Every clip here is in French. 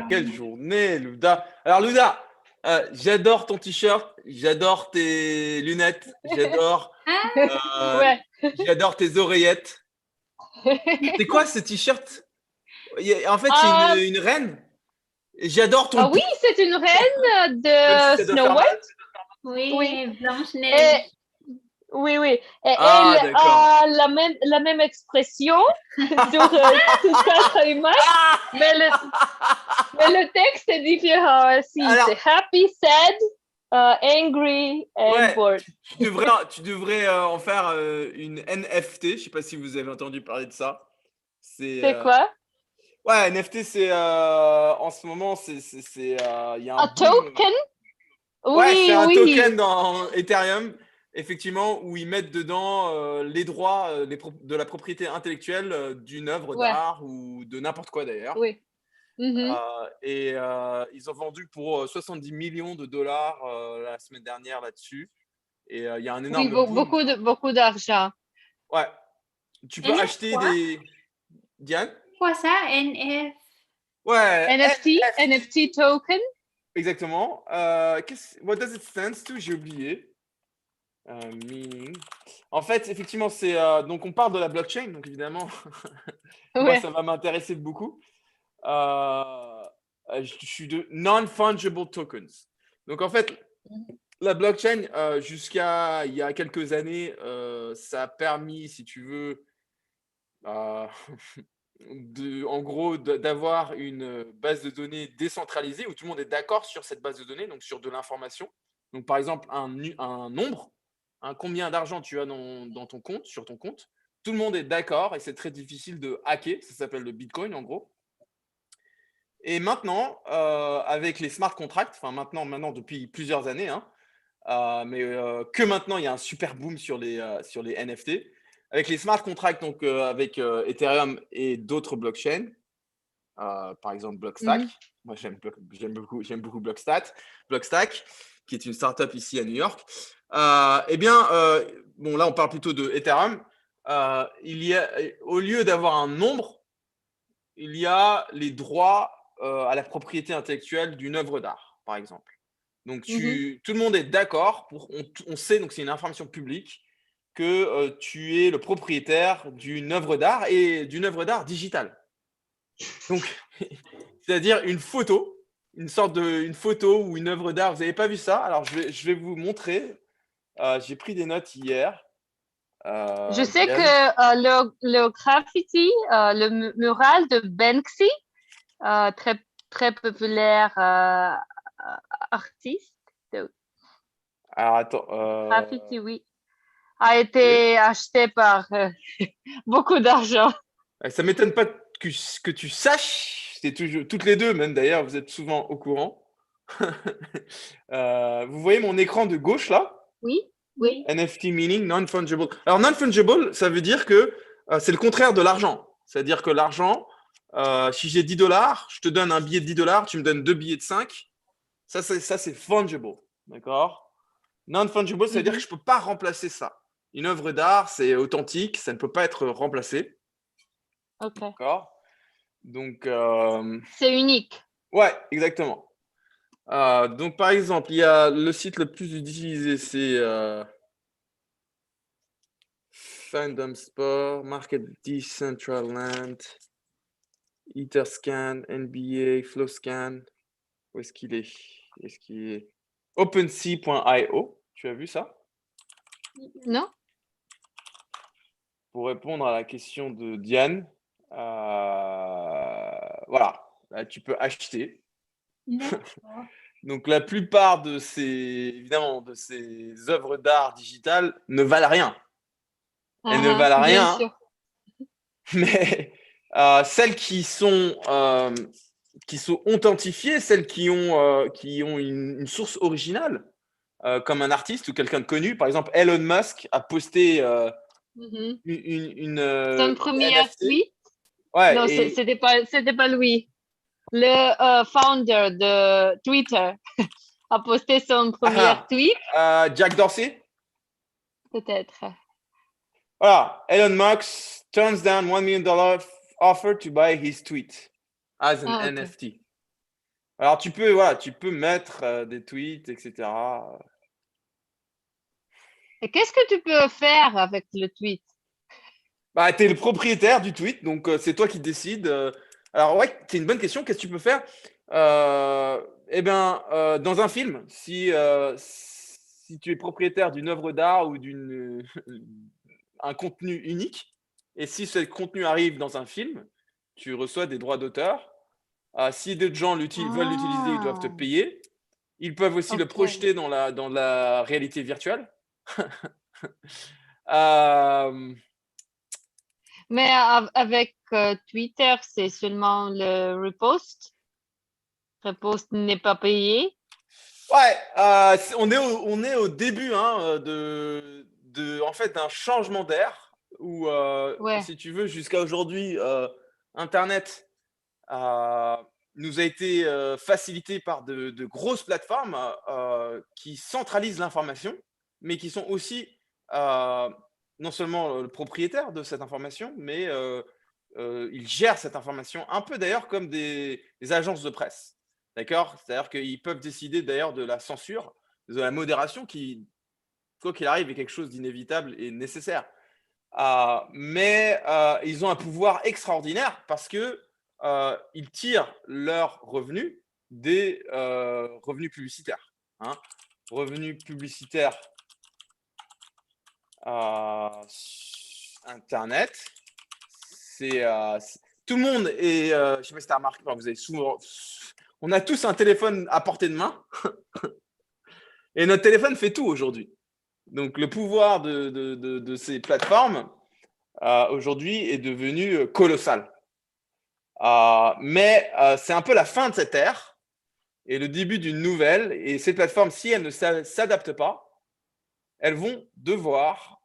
quelle journée, Louda. Alors, Louda, j'adore ton t-shirt, j'adore tes lunettes, euh, Ouais. j'adore tes oreillettes. C'est quoi ce t-shirt? En fait, c'est Ah, une reine. Et j'adore ton ah oui, pouce, c'est une reine même si de ça doit Snow faire mal. White. Oui. Oui, Et, Blanche-Neige. oui, oui. Et Ah, elle d'accord. a la même expression sur toute sa image, mais le texte est différent aussi. Alors, C'est happy, sad, angry and ouais, bored. tu devrais en faire une NFT. Je sais pas si vous avez entendu parler de ça. C'est C'est quoi? ouais, NFT, c'est en ce moment, il y a un Un boom. token? Ouais, c'est Oui, un oui. token dans Ethereum, effectivement, où ils mettent dedans les droits de la propriété intellectuelle d'une œuvre Ouais, d'art ou de n'importe quoi d'ailleurs. oui. Mhm. Et ils ont vendu pour 70 millions de dollars la semaine dernière là-dessus. Et il y a un Oui, énorme boom. beaucoup d'argent. Ouais, tu peux NF acheter quoi? des. Diane? Quoi ça? NF? Ouais, NFT token? exactement. What does it stand to? J'ai oublié. Meaning. En fait, effectivement, donc on parle de la blockchain, donc évidemment, moi Ouais. ça va m'intéresser beaucoup. Je suis de non-fungible tokens. Donc en fait, la blockchain, jusqu'à il y a quelques années, ça a permis, si tu veux, euh, en gros, d'avoir une base de données décentralisée où tout le monde est d'accord sur cette base de données, donc sur de l'information. Donc par exemple, un nombre, combien d'argent tu as dans ton compte, sur ton compte. Tout le monde est d'accord et c'est très difficile de hacker. Ça s'appelle le Bitcoin en gros. Et maintenant, avec les smart contracts, enfin maintenant depuis plusieurs années, hein, mais que maintenant il y a un super boom sur les NFT. Avec les smart contracts, donc avec Ethereum et d'autres blockchains, par exemple Blockstack. Mhm. Moi, j'aime beaucoup Blockstack, qui est une startup ici à New York. Eh bien, bon, là, on parle plutôt de Ethereum. Au lieu d'avoir un nombre, il y a les droits à la propriété intellectuelle d'une œuvre d'art, par exemple. Donc, Mhm. tout le monde est d'accord, on sait, donc c'est une information publique, que tu es le propriétaire d'une œuvre d'art et d'une œuvre d'art digitale. Donc, c'est-à-dire une photo, une photo ou une œuvre d'art. Vous n'avez pas vu ça? Alors, je vais vous montrer. J'ai pris des notes hier. Je sais que Diane. le graffiti, le mural de Banksy, très, très populaire artiste de Alors, attends. graffiti, oui, a Ok. été acheté par beaucoup d'argent. Ça ne m'étonne pas que tu saches. C'est toujours, toutes les deux, même d'ailleurs, vous êtes souvent au courant. Vous voyez mon écran de gauche là? Oui, oui. Oui. NFT meaning non-fungible. Alors, non-fungible, ça veut dire que c'est le contraire de l'argent. C'est-à-dire que l'argent, si j'ai 10 dollars, je te donne un billet de 10 dollars, tu me donnes deux billets de 5. Ça, c'est fungible. D'accord? Non-fungible, ça veut dire que Mhm. je ne peux pas remplacer ça. Une œuvre d'art, c'est authentique, ça ne peut pas être remplacé. OK. D'accord? Donc, C'est unique. ouais, exactement. Donc, par exemple, il y a le site le plus utilisé, c'est Fandom Sport, Market Decentraland, Etherscan, NBA, Flowscan. Où est-ce qu'il est? Est-ce qu'il est OpenSea.io. Tu as vu ça? Non? Pour répondre à la question de Diane, voilà, là, tu peux acheter. D'accord. Donc la plupart évidemment, de ces œuvres d'art digitales ne valent rien. Elles ne valent Bien rien, sûr. mais celles qui sont authentifiées, celles qui ont une source originale, comme un artiste ou quelqu'un de connu. Par exemple, Elon Musk a posté Mhm. une Son premier NFT. tweet? Ouais, Non, et c'était pas lui. Le founder de Twitter a posté son premier tweet, Jack Dorsey. peut-être. Voilà, Elon Musk turns down $1 million offer to buy his tweet as an Ah, OK. NFT. Alors, tu peux mettre des tweets, etc. Et qu'est-ce que tu peux faire avec le tweet? Bah, tu es le propriétaire du tweet, donc c'est toi qui décides. Alors, ouais, c'est une bonne question. Qu'est-ce que tu peux faire? Eh bien, dans un film, si tu es propriétaire d'une œuvre d'art ou un contenu unique, et si ce contenu arrive dans un film, tu reçois des droits d'auteur. Si d'autres gens veulent l'utiliser, ils doivent te Ah, payer. Ils peuvent aussi le ok. projeter dans la réalité virtuelle. Euh, Mais avec Twitter, c'est seulement le repost. Repost n'est pas payé. Ouais, on est au début hein, en fait, d'un changement d'air où, Ouais. si tu veux, jusqu'à aujourd'hui, Internet nous a été facilité par de grosses plateformes qui centralisent l'information, mais qui sont aussi euh, non seulement le propriétaire de cette information, mais ils gèrent cette information un peu d'ailleurs comme des agences de presse. D'accord? C'est-à-dire qu'ils peuvent décider d'ailleurs de la censure, de la modération qui, quoi qu'il arrive, est quelque chose d'inévitable et nécessaire. Mais ils ont un pouvoir extraordinaire parce que ils tirent leurs revenus des revenus publicitaires. Hein. Revenus publicitaires Internet, tout le monde est. Je ne sais pas si tu as remarqué, vous avez souvent. On a tous un téléphone à portée de main et notre téléphone fait tout aujourd'hui. Donc le pouvoir de ces plateformes aujourd'hui est devenu colossal. Mais c'est un peu la fin de cette ère et le début d'une nouvelle. Et ces plateformes, si elles ne s'adaptent pas, elles vont devoir,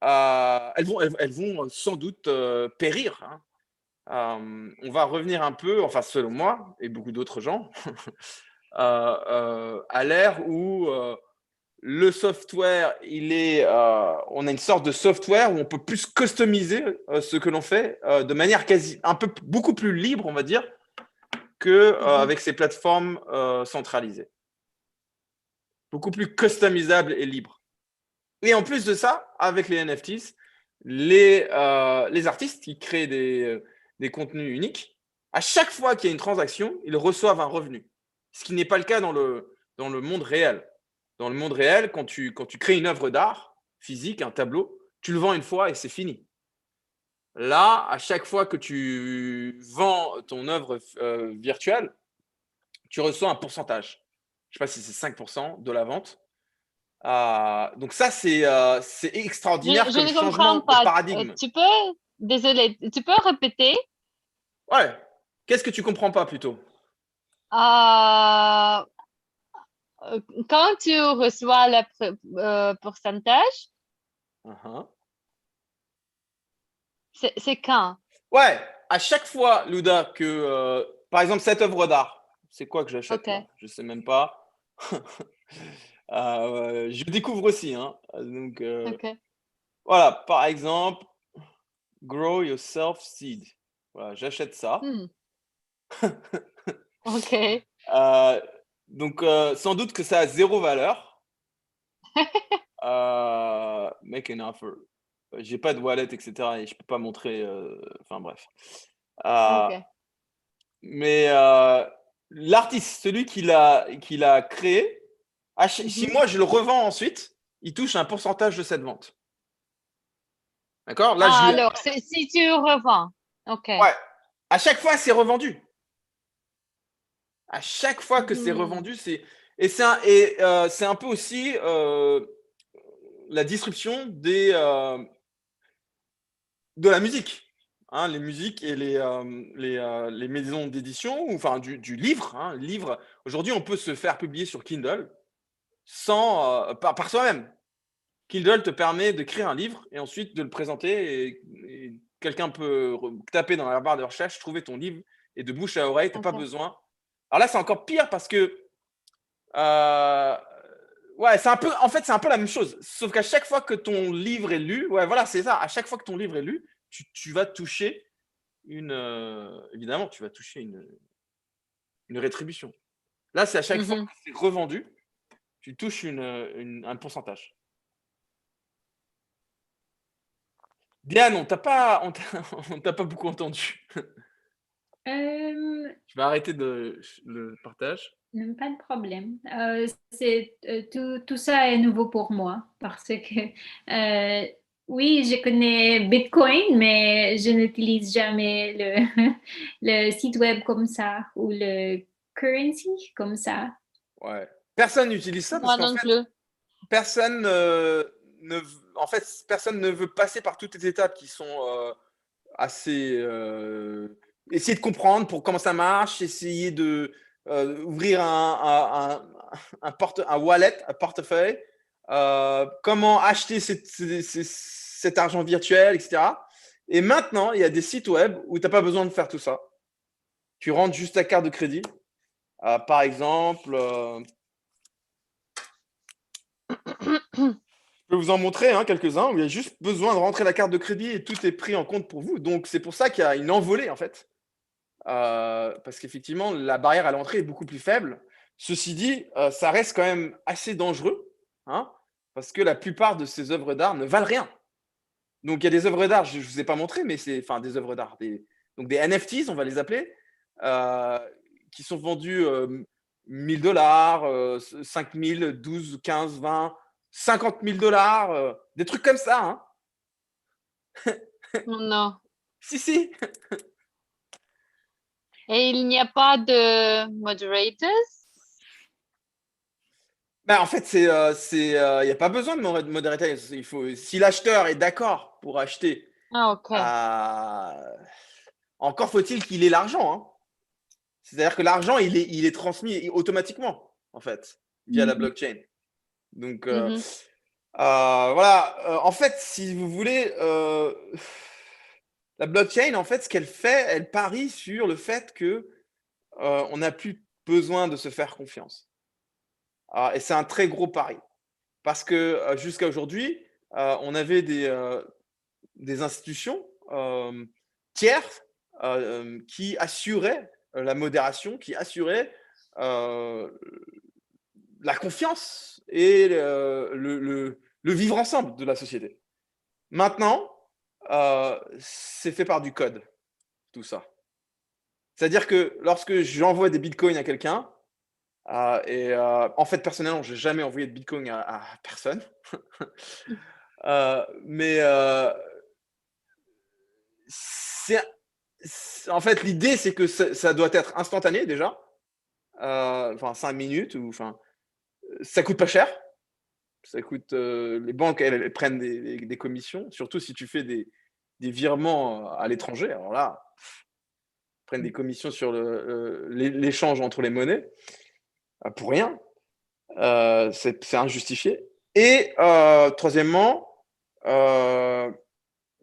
elles vont sans doute périr. Hein. On va revenir un peu, enfin selon moi et beaucoup d'autres gens, à l'ère où le software, on a une sorte de software où on peut plus customiser ce que l'on fait de manière beaucoup plus libre, on va dire, que avec ces plateformes centralisées. Beaucoup plus customisable et libre. Et en plus de ça, avec les NFTs, les artistes qui créent des contenus uniques, à chaque fois qu'il y a une transaction, ils reçoivent un revenu. Ce qui n'est pas le cas dans le monde réel. Dans le monde réel, quand tu crées une œuvre d'art physique, un tableau, tu le vends une fois et c'est fini. Là, à chaque fois que tu vends ton œuvre virtuelle, tu reçois un pourcentage. Je ne sais pas si c'est 5% de la vente. Donc ça, c'est extraordinaire Je comme ne changement comprends de pas. paradigme. Désolé, tu peux répéter? Ouais. Qu'est-ce que tu comprends pas plutôt? Euh, Quand tu reçois le pourcentage, Uh-huh. c'est quand? Ouais. À chaque fois, Luda, que par exemple cette œuvre d'art, c'est quoi que j'achète Ok, là? Je sais même pas. Je découvre aussi, hein. Donc ok, voilà, par exemple, Grow Yourself Seed. Voilà, j'achète ça. hmm, ok. Euh, donc sans doute que ça a zéro valeur. Make an offer. J'ai pas de wallet, etc. Et je peux pas montrer. Enfin bref. Euh, Ok. mais l'artiste, celui qui l'a créé, si Mhm. moi je le revends ensuite, il touche un pourcentage de cette vente. D'accord? Là, Ah, alors, si tu revends. Ok. ouais. À chaque fois, c'est revendu. À chaque fois que c'est Mhm. revendu, c'est un peu aussi la disruption de la musique. Hein, les musiques et les maisons d'édition, enfin du livre. Hein, livre. Aujourd'hui, on peut se faire publier sur Kindle par soi-même. Kindle te permet d'écrire un livre et ensuite de le présenter et quelqu'un peut taper dans la barre de recherche, trouver ton livre et de bouche à oreille, tu n'as pas Ok. besoin. Alors là, c'est encore pire parce que ouais, en fait, c'est un peu la même chose. Sauf qu'à chaque fois que ton livre est lu, ouais, voilà, c'est ça. À chaque fois que ton livre est lu, tu vas toucher évidemment, tu vas toucher une rétribution. Là, c'est à chaque fois Mhm. que c'est revendu, tu touches un pourcentage. Diane, on t'a pas beaucoup entendu. Euh, Je vais arrêter le partage. Pas de problème. Tout ça est nouveau pour moi parce que oui, je connais Bitcoin, mais je n'utilise jamais le site web comme ça ou le currency comme ça. Ouais. Personne n'utilise ça parce Moi qu'en non fait, plus. personne personne ne veut passer par toutes les étapes qui sont assez essayer de comprendre pour comment ça marche, essayer de ouvrir un wallet, un portefeuille, comment acheter cet argent virtuel, etc. Et maintenant, il y a des sites web où tu n'as pas besoin de faire tout ça. Tu rentres juste ta carte de crédit. Par exemple, je peux vous en montrer quelques-uns où il y a juste besoin de rentrer la carte de crédit et tout est pris en compte pour vous. Donc, c'est pour ça qu'il y a une envolée, en fait. Parce qu'effectivement, la barrière à l'entrée est beaucoup plus faible. Ceci dit, ça reste quand même assez dangereux, parce que la plupart de ces œuvres d'art ne valent rien. Donc, il y a des œuvres d'art, je ne vous ai pas montré, mais c'est des œuvres d'art, donc des NFTs, on va les appeler, qui sont vendus 1000 $, 5000, 12, 15, 20, 50 000 $, des trucs comme ça. Oh non. Si. Et il n'y a pas de moderators? En fait, il n'y a pas besoin de modérateur. Si l'acheteur est d'accord pour acheter, Ah, ok. encore faut-il qu'il ait l'argent. C'est-à-dire que l'argent, il est transmis automatiquement, en fait, via la blockchain. Donc, Mhm. voilà. En fait, si vous voulez, la blockchain, en fait, ce qu'elle fait, elle parie sur le fait que on n'a plus besoin de se faire confiance. Et c'est un très gros pari. Parce que jusqu'à aujourd'hui, on avait des institutions tierces qui assuraient la modération, qui assuraient la confiance et le vivre ensemble de la société. Maintenant, c'est fait par du code, tout ça. C'est-à-dire que lorsque j'envoie des bitcoins à quelqu'un, en fait, personnellement, je n'ai jamais envoyé de bitcoin à personne. Mais en fait, l'idée, c'est que ça doit être instantané déjà. 5 minutes. Ça coûte pas cher. Ça coûte, les banques, elles prennent des commissions, surtout si tu fais des virements à l'étranger. Alors là, elles prennent des commissions sur l'échange entre les monnaies pour rien. C'est injustifié. Et troisièmement,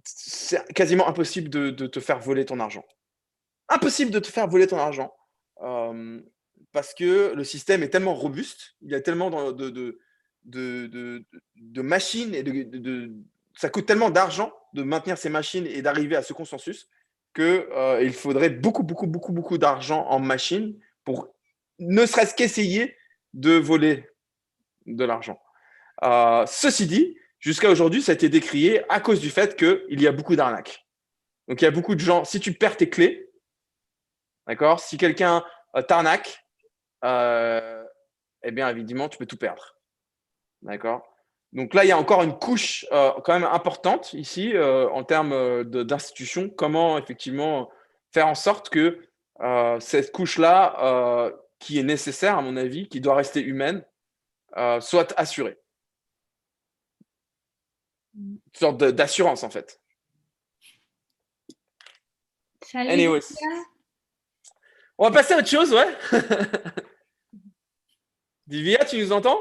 c'est quasiment impossible de te faire voler ton argent. Impossible de te faire voler ton argent parce que le système est tellement robuste, il y a tellement de machines et ça coûte tellement d'argent de maintenir ces machines et d'arriver à ce consensus que il faudrait beaucoup d'argent en machines pour ne serait-ce qu'essayer de voler de l'argent. Ceci dit, jusqu'à aujourd'hui, ça a été décrié à cause du fait qu'il y a beaucoup d'arnaques. Donc, il y a beaucoup de gens, si tu perds tes clés, d'accord, si quelqu'un t'arnaque, eh bien, évidemment, tu peux tout perdre. D'accord. Donc là, il y a encore une couche quand même importante ici en termes d'institution. Comment effectivement faire en sorte que cette couche-là, qui est nécessaire à mon avis, qui doit rester humaine, soit assurée. Une sorte d'assurance en fait. Salut. Anyways. On va passer à autre chose, ouais. Divya, tu nous entends?